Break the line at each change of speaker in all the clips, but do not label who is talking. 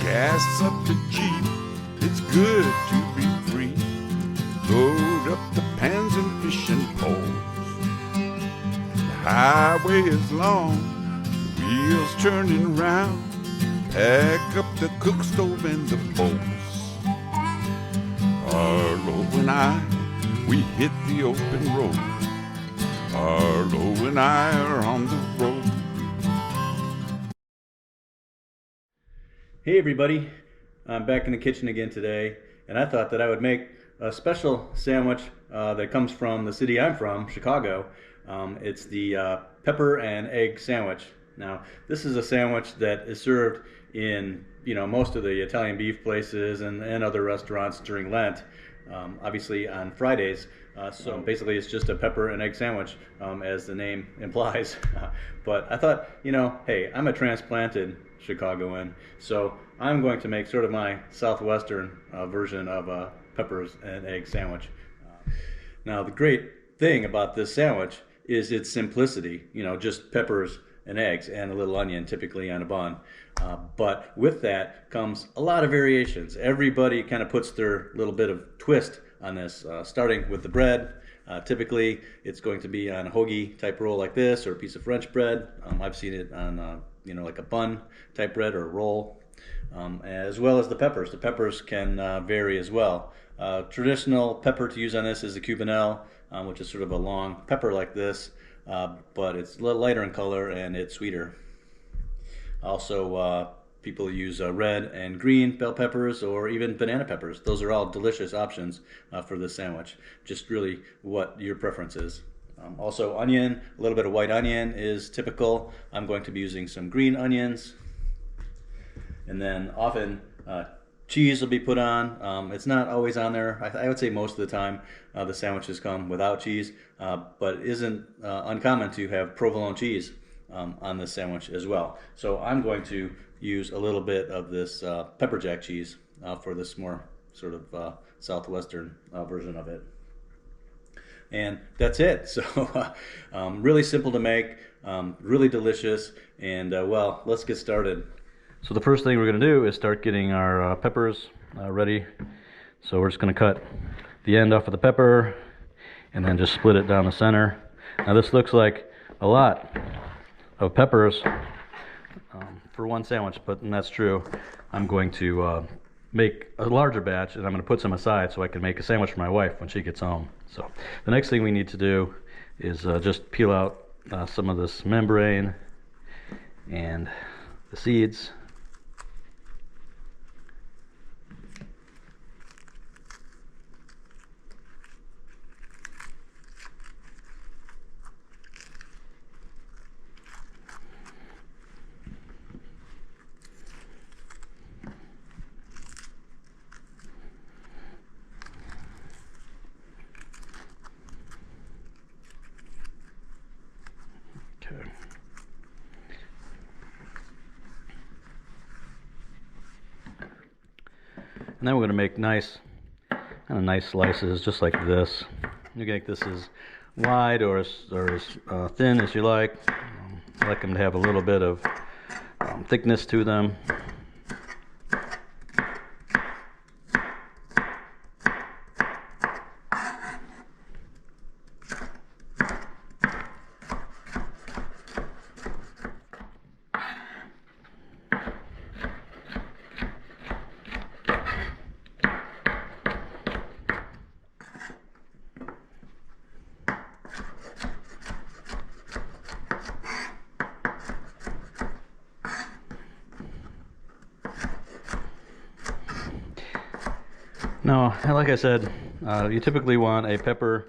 Gas up the Jeep, it's good to be free. Load up the pans and fishing poles. The highway is long, the wheels turning round. Pack up the cook stove and the bowls. Arlo and I, we hit the open road. Arlo and I are on the road.
Hey everybody, I'm back in the kitchen again today, and I thought that I would make a special sandwich that comes from the city I'm from, Chicago. It's the pepper and egg sandwich. Now, this is a sandwich that is served in most of the Italian beef places and other restaurants during Lent, obviously on Fridays. So basically it's just a pepper and egg sandwich, as the name implies. But I thought, hey, I'm a transplanted Chicagoan, so I'm going to make sort of my southwestern version of a peppers and egg sandwich. Now, the great thing about this sandwich is its simplicity, just peppers and eggs and a little onion typically on a bun. But with that comes a lot of variations. Everybody kind of puts their little bit of twist on this, starting with the bread. Typically it's going to be on a hoagie type roll like this, or a piece of French bread. I've seen it on like a bun type bread or a roll, as well as the peppers. The peppers can vary as well. Traditional pepper to use on this is the Cubanelle, which is sort of a long pepper like this, but it's a little lighter in color and it's sweeter. Also, people use red and green bell peppers or even banana peppers. Those are all delicious options for this sandwich. Just really what your preference is. Also, onion, a little bit of white onion is typical. I'm going to be using some green onions. And then often cheese will be put on. It's not always on there. I would say most of the time the sandwiches come without cheese, but it isn't uncommon to have provolone cheese on this sandwich as well. So I'm going to use a little bit of this pepper jack cheese for this more sort of southwestern version of it. And that's it. So really simple to make, really delicious, and well, let's get started. So the first thing we're going to do is start getting our peppers ready. So we're just going to cut the end off of the pepper and then just split it down the center. Now this looks like a lot of peppers for one sandwich, but that's true. I'm going to make a larger batch, and I'm going to put some aside so I can make a sandwich for my wife when she gets home. So the next thing we need to do is just peel out some of this membrane and the seeds. Okay. And then we're going to make kind of nice slices, just like this. You can make this as wide or as thin as you like. I like them to have a little bit of thickness to them. Now, like I said, you typically want a pepper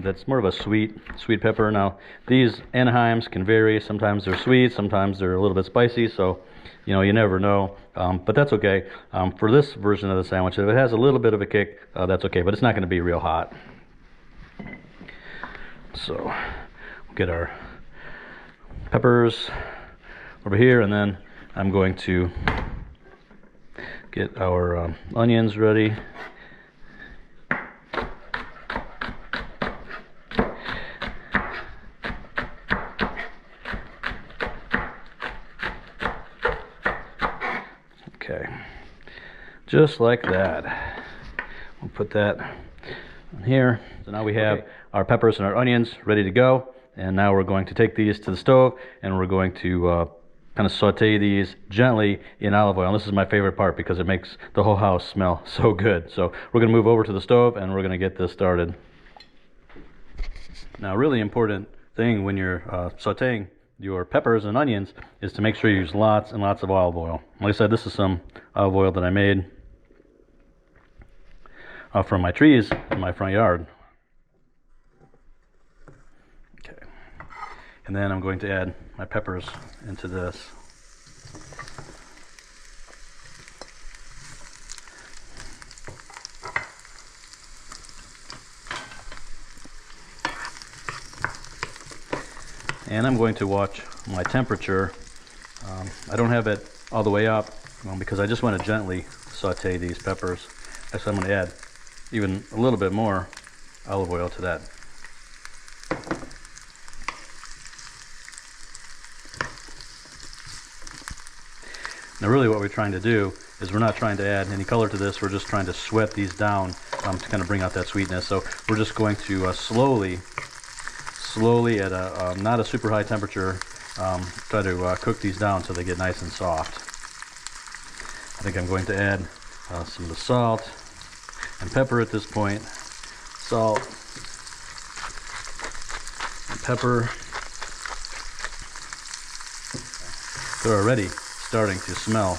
that's more of a sweet pepper. Now, these Anaheims can vary. Sometimes they're sweet, sometimes they're a little bit spicy, so you never know. But that's okay. For this version of the sandwich, if it has a little bit of a kick, that's okay, but it's not going to be real hot. So, we'll get our peppers over here, and then I'm going to get our onions ready. Okay, just like that. We'll put that in here. So now we have our peppers and our onions ready to go. And now we're going to take these to the stove and we're going to kind of saute these gently in olive oil. And this is my favorite part because it makes the whole house smell so good. So we're going to move over to the stove and we're going to get this started. Now, a really important thing when you're sauteing your peppers and onions is to make sure you use lots and lots of olive oil. Like I said, this is some olive oil that I made from my trees in my front yard. Okay, and then I'm going to add my peppers into this. And I'm going to watch my temperature. I don't have it all the way up because I just want to gently saute these peppers. So I'm going to add even a little bit more olive oil to that. Now really what we're trying to do is we're not trying to add any color to this, we're just trying to sweat these down to kind of bring out that sweetness. So we're just going to slowly at a not a super high temperature, try to cook these down so they get nice and soft. I think I'm going to add some of the salt and pepper at this point. Salt and pepper. They're already starting to smell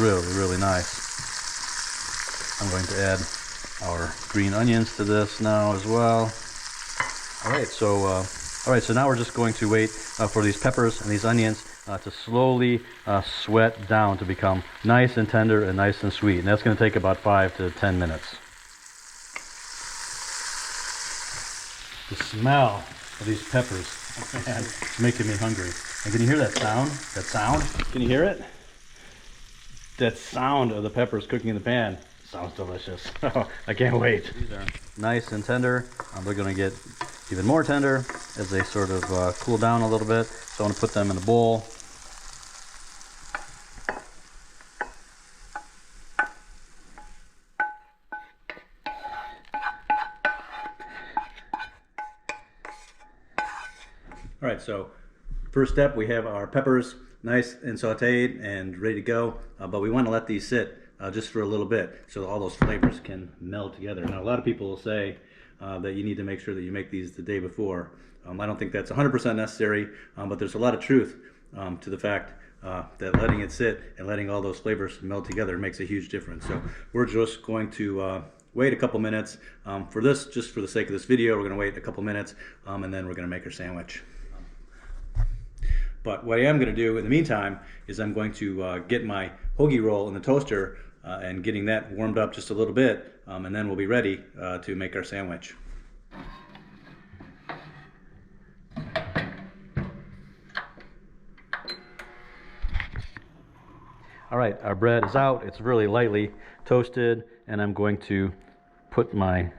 really nice. I'm going to add our green onions to this now as well. All right, so now we're just going to wait for these peppers and these onions to slowly sweat down to become nice and tender and nice and sweet. And that's going to take about 5 to 10 minutes. The smell of these peppers, man, it's making me hungry. And can you hear that sound? That sound? Can you hear it? That sound of the peppers cooking in the pan. Sounds delicious. I can't wait. These are nice and tender. They're going to get even more tender as they sort of cool down a little bit. So I want to put them in a bowl. All right, so first step, we have our peppers nice and sauteed and ready to go, but we want to let these sit just for a little bit so all those flavors can meld together. Now, a lot of people will say that you need to make sure that you make these the day before. I don't think that's 100% necessary, but there's a lot of truth to the fact that letting it sit and letting all those flavors meld together makes a huge difference. So we're just going to wait a couple minutes. For this, just for the sake of this video, we're going to wait a couple minutes and then we're going to make our sandwich. But what I am going to do in the meantime is I'm going to get my hoagie roll in the toaster and getting that warmed up just a little bit, and then we'll be ready to make our sandwich. All right, our bread is out. It's really lightly toasted, and I'm going to put my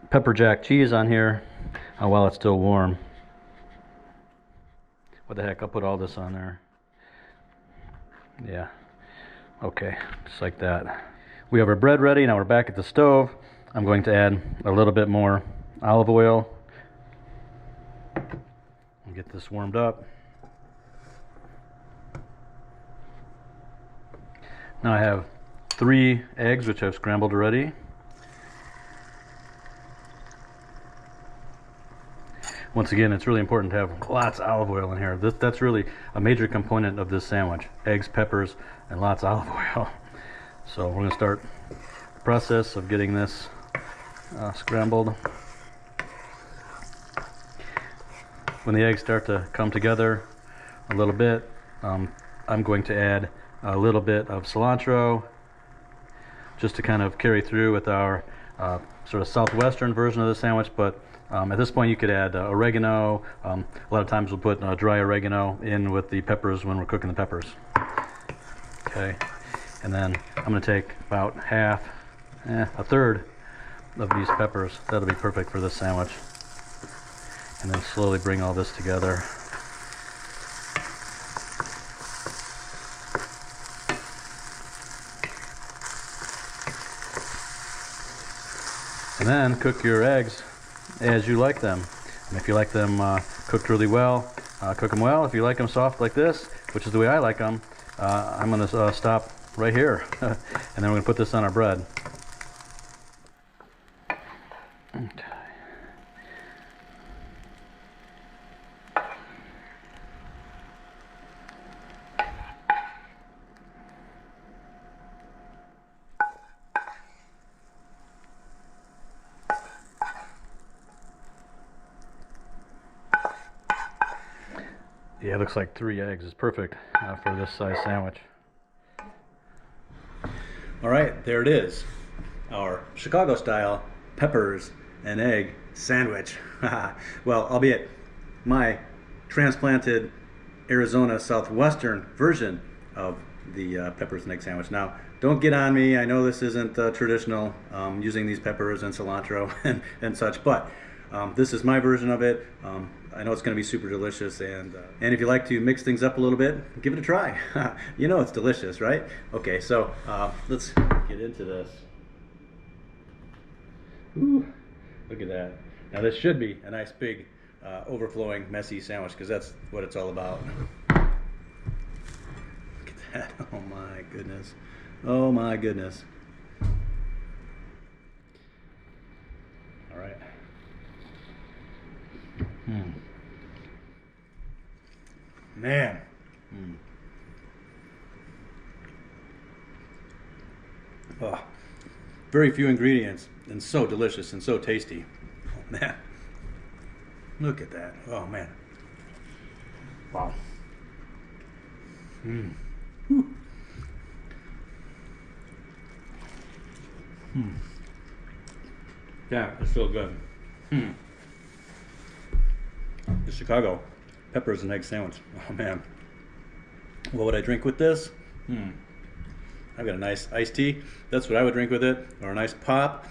pepper jack cheese on here while it's still warm. What the heck, I'll put all this on there. Yeah, okay, just like that. We have our bread ready, now we're back at the stove. I'm going to add a little bit more olive oil. And get this warmed up. Now I have 3 eggs, which I've scrambled already. Once again, it's really important to have lots of olive oil in here. That's really a major component of this sandwich. Eggs, peppers, and lots of olive oil. So we're going to start the process of getting this scrambled. When the eggs start to come together a little bit, I'm going to add a little bit of cilantro just to kind of carry through with our sort of southwestern version of the sandwich, but at this point you could add oregano. A lot of times we'll put dry oregano in with the peppers when we're cooking the peppers. Okay, and then I'm going to take about a third of these peppers. That'll be perfect for this sandwich. And then slowly bring all this together. And then cook your eggs as you like them. And if you like them cooked really well, cook them well. If you like them soft like this, which is the way I like them, I'm going to stop right here. And then we're going to put this on our bread. Okay. Yeah, it looks like 3 eggs is perfect for this size sandwich. All right, there it is. Our Chicago-style peppers and egg sandwich. Well, albeit my transplanted Arizona southwestern version of the peppers and egg sandwich. Now, don't get on me. I know this isn't traditional, using these peppers and cilantro and such, but this is my version of it. I know it's going to be super delicious, and if you like to mix things up a little bit, give it a try. You know it's delicious, right? Okay, so let's get into this. Ooh, look at that. Now this should be a nice big overflowing messy sandwich, because that's what it's all about. Look at that. Oh my goodness. Oh my goodness. All right. Man. Oh, very few ingredients and so delicious and so tasty. Oh man. Look at that. Oh man. Wow. Yeah, it's so good. The Chicago peppers and egg sandwich. Oh man. What would I drink with this? I've got a nice iced tea. That's what I would drink with it, or a nice pop.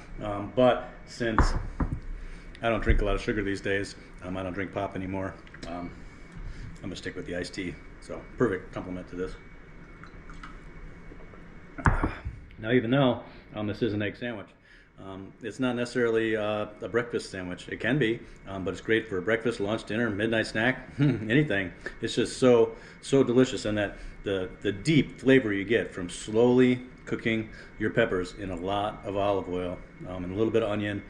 But since I don't drink a lot of sugar these days, I don't drink pop anymore. I'm gonna stick with the iced tea. So perfect complement to this. Now, even though this is an egg sandwich, it's not necessarily a breakfast sandwich. It can be, but it's great for breakfast, lunch, dinner, midnight snack, anything. It's just so delicious, and that the deep flavor you get from slowly cooking your peppers in a lot of olive oil and a little bit of onion.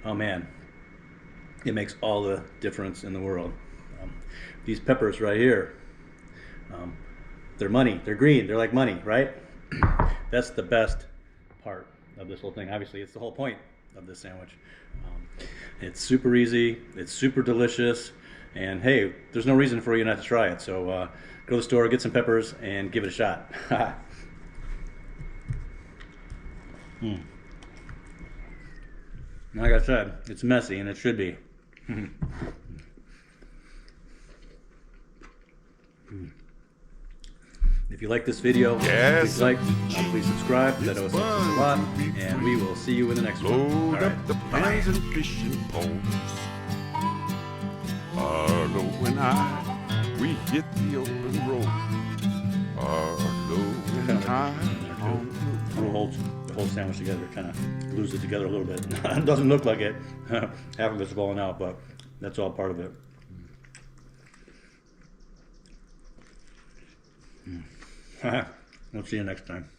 Oh man, it makes all the difference in the world. These peppers right here, they're money. They're green. They're like money, right? That's the best part of this whole thing. Obviously, it's the whole point of this sandwich. It's super easy, it's super delicious, and hey, there's no reason for you not to try it. So go to the store, get some peppers, and give it a shot. Like I said, it's messy, and it should be. If you like this video, please like, please subscribe. That always helps us a lot, and we will see you in the next one. All
Load
right.
up the pans and fishing poles. Arlo and I, we hit the open road. Arlo and I on the road.
The whole sandwich together, kind of glues it together a little bit. It doesn't look like it. Half of it's falling out, but that's all part of it. We'll see you next time.